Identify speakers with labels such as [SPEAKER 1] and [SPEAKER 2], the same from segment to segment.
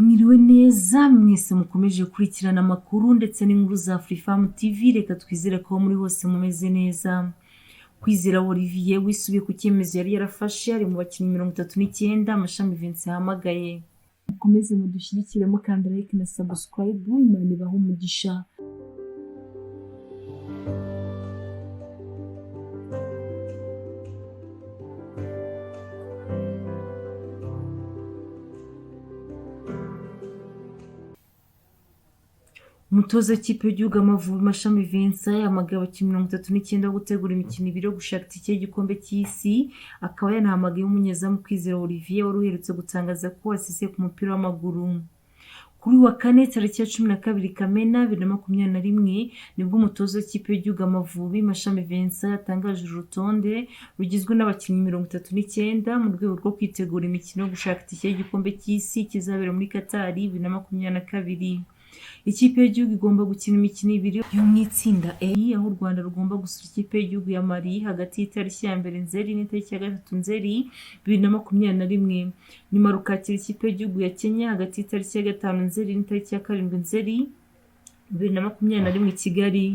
[SPEAKER 1] Mwiriwe neza mwese mukomeje gukurikirana amakuru ndetse n'inkuru za Afrifame TV. Reka twizere ko muri hose mumeze neza. Kwizera Olivier wisubiye ku cyemezo yari yarafashe ari mu bakinnyi 39 Amashami Vincent yahamagaye. Mukomeze mudushyigikire mukanda like na subscribe. Imana ibahe umugisha. Umutoza w'ikipe y'igihugu Amavubi Mashami Vincent yahamagaye abakinnyi 39 gutegura imikino ibiri yo gushaka itike y'igikombe cy'isi. Akaba yanahamagaye umunyezamu Kwizera Olivier wari uherutse gutangaza ko asisiye ku mupira w'amaguru. Kuri wa kane tariki ya 12 Kamena 2021 nibwo umutoza w'ikipe y'igihugu Amavubi Mashami Vincent yatangaje urutonde rugizwe n'abakinnyi 39 mu rwego rwo kwitegura imikino yo gushaka itike y'igikombe cy'isi kizabera muri Qatar 2022. Ikipe y'igihugu igomba gukina imikino ibiri yo mu itsinda A, aho u Rwanda rugomba gusura ikipe y'igihugu ya Mali hagati y'itariki ya 1 Nzeri n'itariki ya 3 Nzeri 2021. Nyuma rukakira ikipe y'igihugu ya Kenya hagati y'itariki ya 5 Nzeri n'itariki ya 7 Nzeri 2021 i Kigali.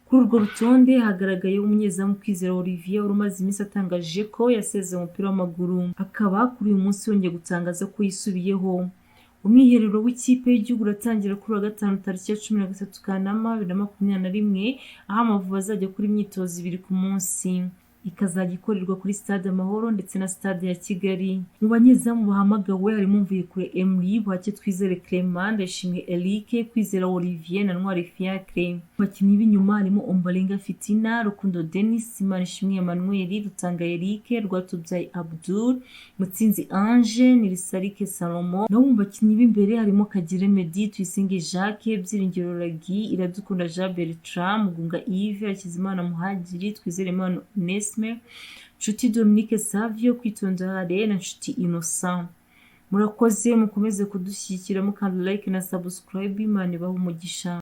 [SPEAKER 1] Kuri urwo rutonde hagaragaye umunyezamu Kwizera Olivier wari umaze iminsi atangaje ko yasezeye umupira w'amaguru, akaba kuri uyu munsi yongeye gutangaza ko yisubiyeho. Umwiherero w'ikipe y'igihugu uratangira kuri wa gatanu tariki ya 13 Kanama 2021, aho Amavubi azajya kuri imyitozo ibiri ku munsi. Ikazajya ikorerwa kuri Stade Amahoro ndetse na Stade ya Kigali. Mu banyezamu bahamagawe harimo Mvuyekure Emery, Buhake Twizere Clement, Ndayishimiye Eric, Kwizera Olivier na Ntwari Fiacre. Abakinnyi b'inyuma harimo Ombolenga Fitina, Rukundo Denis, Manishimwe Emmanuel, Rutanga Eric, Rwatubyaye Abdul, Mutsinzi Ange, Nirisarike Salomo. Naho mu bakinnyi b'imbere harimo Kagire Meddy, Tuyisenge Jacques, Byiringiro Ragi, Iradukunda Jean Bertrand, Mugunga Yves, Hakizimana Muhadjiri, Twizerimana Onesme, Nshuti Dominique Savio, Kwitonda Hare na Nshuti Innocent. Murakoze mukomeze kudushyigikira mukanda like na subscribe. Imana ibahe umugisha.